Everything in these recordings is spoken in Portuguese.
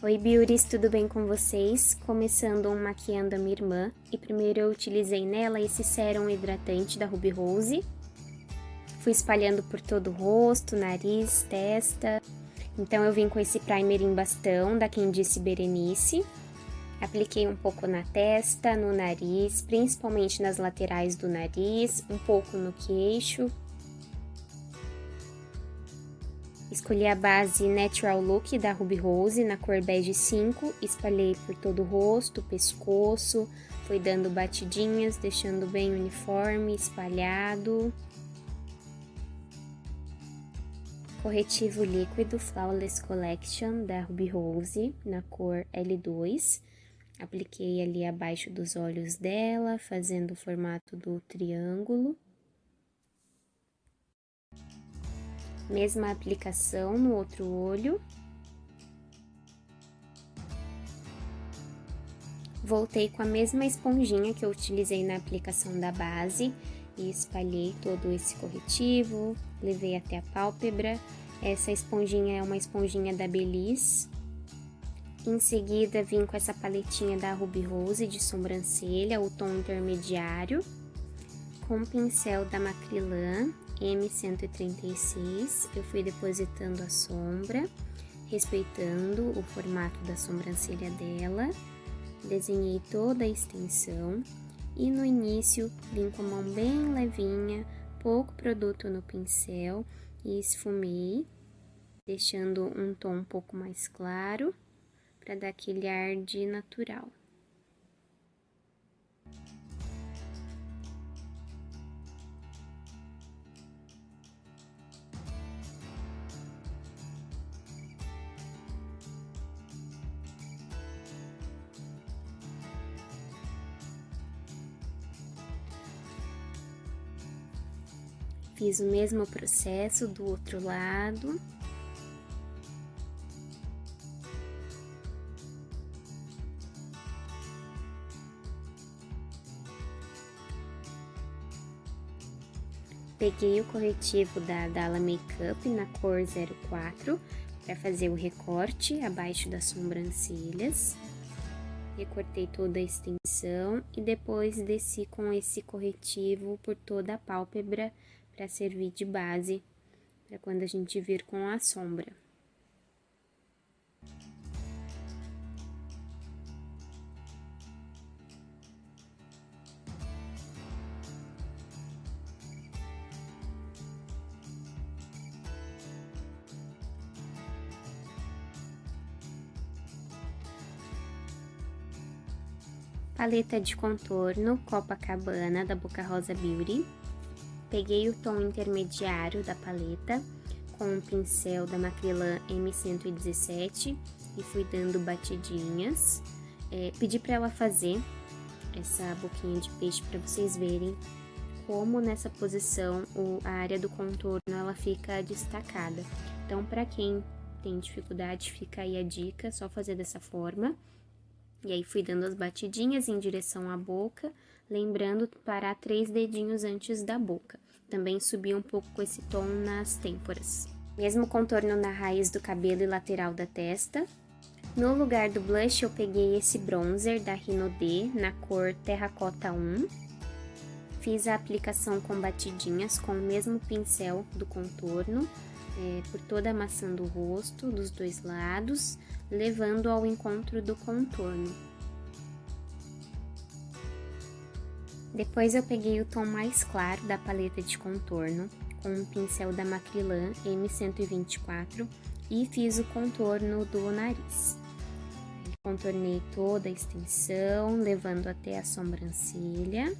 Oi, beauties, tudo bem com vocês? Começando um maquiando a minha irmã, e primeiro eu utilizei nela esse sérum hidratante da Ruby Rose. Fui espalhando por todo o rosto, nariz, testa. Então eu vim com esse primer em bastão da Quem Disse Berenice. Apliquei um pouco na testa, no nariz, principalmente nas laterais do nariz, um pouco no queixo. Escolhi a base Natural Look da Ruby Rose na cor bege 5, espalhei por todo o rosto, pescoço, fui dando batidinhas, deixando bem uniforme, espalhado. Corretivo líquido Flawless Collection da Ruby Rose na cor L2. Apliquei ali abaixo dos olhos dela, fazendo o formato do triângulo. Mesma aplicação no outro olho. Voltei com a mesma esponjinha que eu utilizei na aplicação da base e espalhei todo esse corretivo, levei até a pálpebra. Essa esponjinha é uma esponjinha da Belize. Em seguida, vim com essa paletinha da Ruby Rose de sobrancelha, o tom intermediário, com o pincel da Macrylan M136, eu fui depositando a sombra, respeitando o formato da sobrancelha dela, desenhei toda a extensão e no início vim com a mão bem levinha, pouco produto no pincel e esfumei, deixando um tom um pouco mais claro, para dar aquele ar de natural. Fiz o mesmo processo do outro lado. Peguei o corretivo da Dalla Makeup na cor 04 para fazer o recorte abaixo das sobrancelhas. Recortei toda a extensão e depois desci com esse corretivo por toda a pálpebra para servir de base para quando a gente vir com a sombra. Paleta de contorno Copacabana da Boca Rosa Beauty. Peguei o tom intermediário da paleta com o pincel da Macrylan M117 e fui dando batidinhas. Pedi para ela fazer essa boquinha de peixe para vocês verem como nessa posição a área do contorno ela fica destacada. Então, para quem tem dificuldade, fica aí a dica, só fazer dessa forma. E aí fui dando as batidinhas em direção à boca, lembrando parar 3 dedinhos antes da boca. Também subi um pouco com esse tom nas têmporas. Mesmo contorno na raiz do cabelo e lateral da testa. No lugar do blush eu peguei esse bronzer da Rinode na cor Terracota 1. Fiz a aplicação com batidinhas com o mesmo pincel do contorno, por toda a maçã do rosto, dos dois lados, levando ao encontro do contorno. Depois eu peguei o tom mais claro da paleta de contorno, com o pincel da Macrylan M124 e fiz o contorno do nariz. Contornei toda a extensão, levando até a sobrancelha.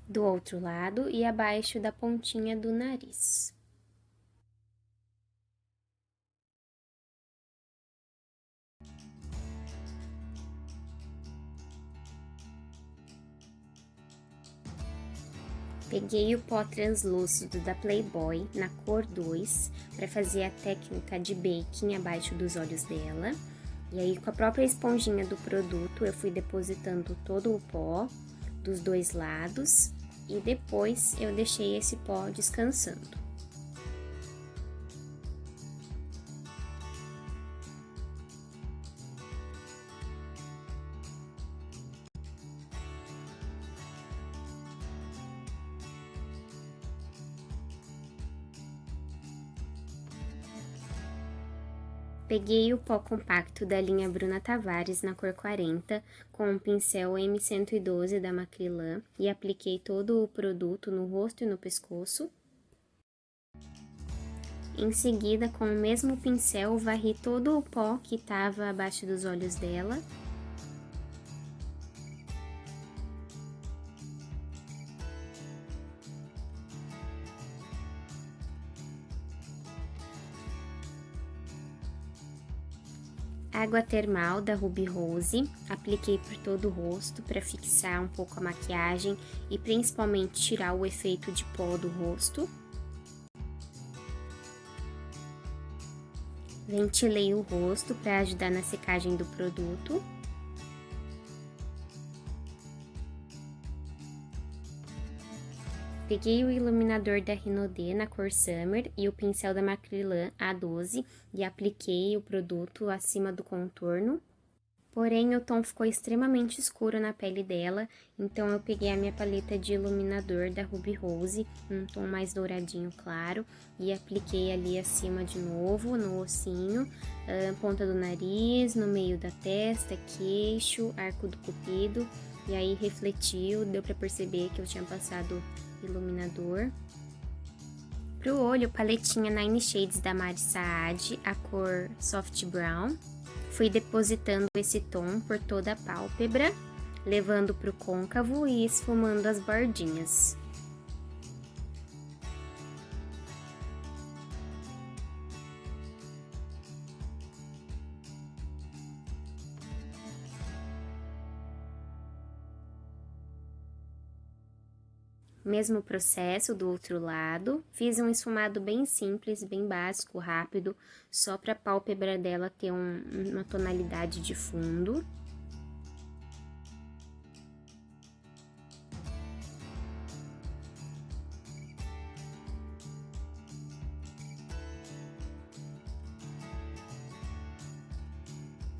Do outro lado e abaixo da pontinha do nariz. Peguei o pó translúcido da Playboy na cor 2 para fazer a técnica de baking abaixo dos olhos dela. E aí, com a própria esponjinha do produto, eu fui depositando todo o pó dos dois lados e depois eu deixei esse pó descansando. Peguei o pó compacto da linha Bruna Tavares na cor 40 com o pincel M112 da Macrylan e apliquei todo o produto no rosto e no pescoço. Em seguida, com o mesmo pincel, varri todo o pó que estava abaixo dos olhos dela. Água termal da Ruby Rose, apliquei por todo o rosto para fixar um pouco a maquiagem e principalmente tirar o efeito de pó do rosto. Ventilei o rosto para ajudar na secagem do produto. Peguei o iluminador da Rinodê na cor Summer e o pincel da Macrylan A12 e apliquei o produto acima do contorno. Porém, o tom ficou extremamente escuro na pele dela, então eu peguei a minha paleta de iluminador da Ruby Rose, um tom mais douradinho claro, e apliquei ali acima de novo, no ossinho, ponta do nariz, no meio da testa, queixo, arco do cupido, e aí refletiu, deu pra perceber que eu tinha passado iluminador. Pro olho, paletinha Nine Shades da Mari Saad, a cor Soft Brown. Fui depositando esse tom por toda a pálpebra, levando pro côncavo e esfumando as bordinhas. Mesmo processo do outro lado, fiz um esfumado bem simples, bem básico, rápido, só para a pálpebra dela ter uma tonalidade de fundo.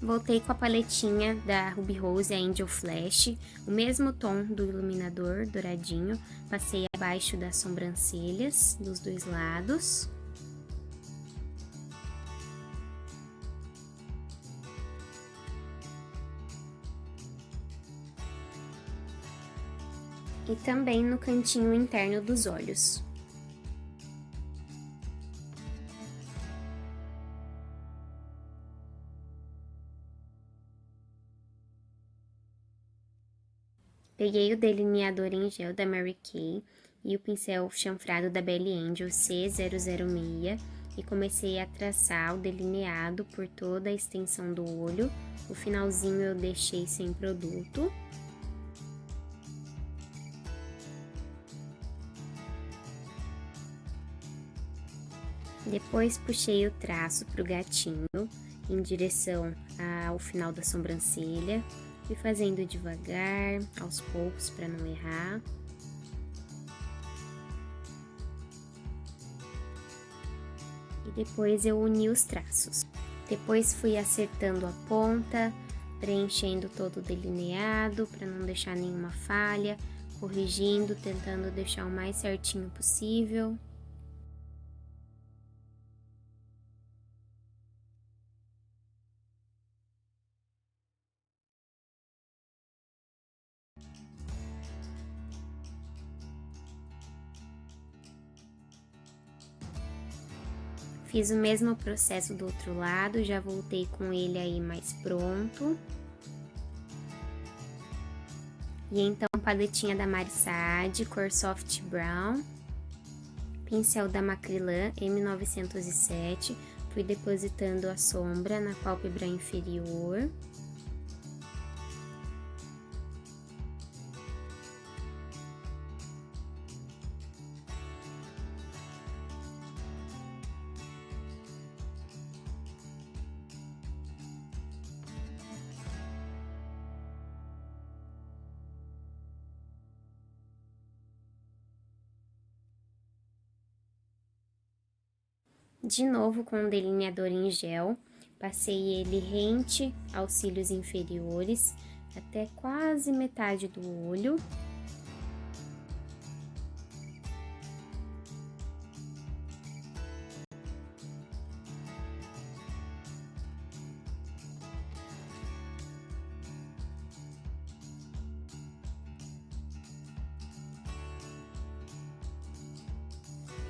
Voltei com a paletinha da Ruby Rose, a Angel Flash, o mesmo tom do iluminador douradinho, passei abaixo das sobrancelhas, dos dois lados. E também no cantinho interno dos olhos. Peguei o delineador em gel da Mary Kay e o pincel chanfrado da Belly Angel C006 e comecei a traçar o delineado por toda a extensão do olho. O finalzinho eu deixei sem produto. Depois puxei o traço pro gatinho em direção ao final da sobrancelha. Fui fazendo devagar, aos poucos, para não errar. E depois eu uni os traços. Depois fui acertando a ponta, preenchendo todo o delineado para não deixar nenhuma falha, corrigindo, tentando deixar o mais certinho possível. Fiz o mesmo processo do outro lado, já voltei com ele aí mais pronto. E então, paletinha da Mari Saad, cor Soft Brown. Pincel da Macrylan M907, fui depositando a sombra na pálpebra inferior. De novo com o delineador em gel, passei ele rente aos cílios inferiores, até quase metade do olho.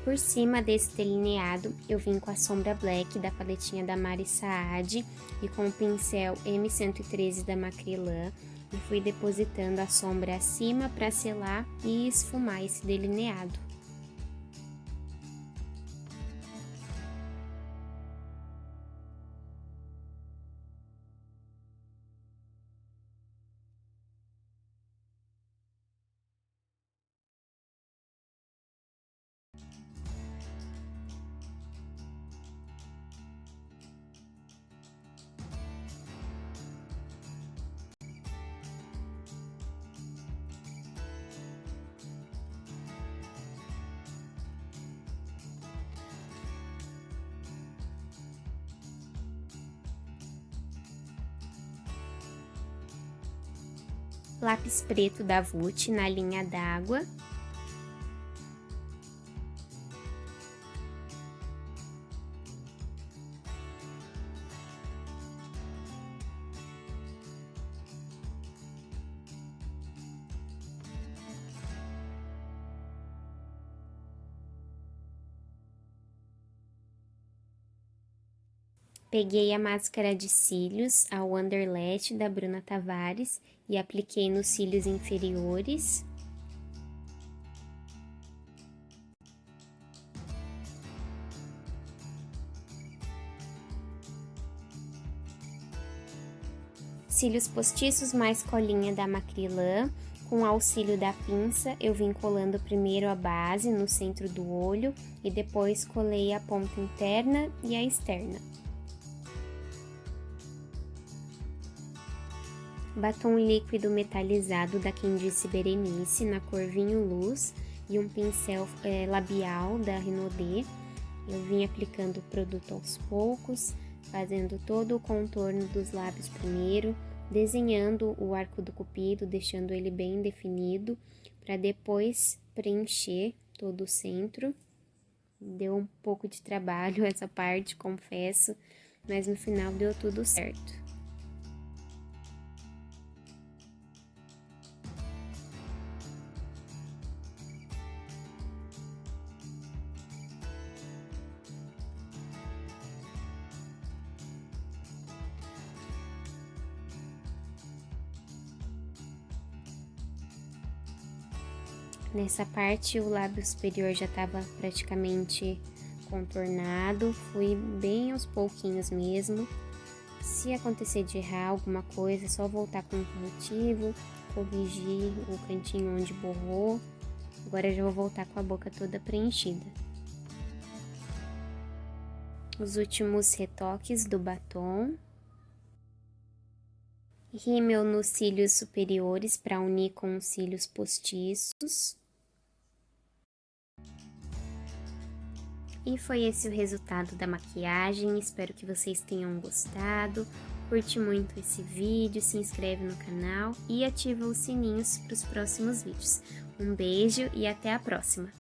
Por cima desse delineado, eu vim com a sombra Black da paletinha da Mari Saad e com o pincel M113 da Macrylan e fui depositando a sombra acima para selar e esfumar esse delineado. Lápis preto da Vult na linha d'água. Peguei a máscara de cílios, a Wanderlust da Bruna Tavares, e apliquei nos cílios inferiores. Cílios postiços mais colinha da Macrylan. Com auxílio da pinça, eu vim colando primeiro a base no centro do olho e depois colei a ponta interna e a externa. Batom líquido metalizado da Quem Disse Berenice, na cor Vinho Luz, e um pincel labial da Renaudet. Eu vim aplicando o produto aos poucos, fazendo todo o contorno dos lábios primeiro, desenhando o arco do cupido, deixando ele bem definido, para depois preencher todo o centro. Deu um pouco de trabalho essa parte, confesso, mas no final deu tudo certo. Nessa parte, o lábio superior já estava praticamente contornado, fui bem aos pouquinhos mesmo. Se acontecer de errar alguma coisa, é só voltar com o corretivo, corrigir o cantinho onde borrou. Agora eu já vou voltar com a boca toda preenchida. Os últimos retoques do batom. Rímel nos cílios superiores para unir com os cílios postiços. E foi esse o resultado da maquiagem, espero que vocês tenham gostado. Curte muito esse vídeo, se inscreve no canal e ativa os sininhos para os próximos vídeos. Um beijo e até a próxima!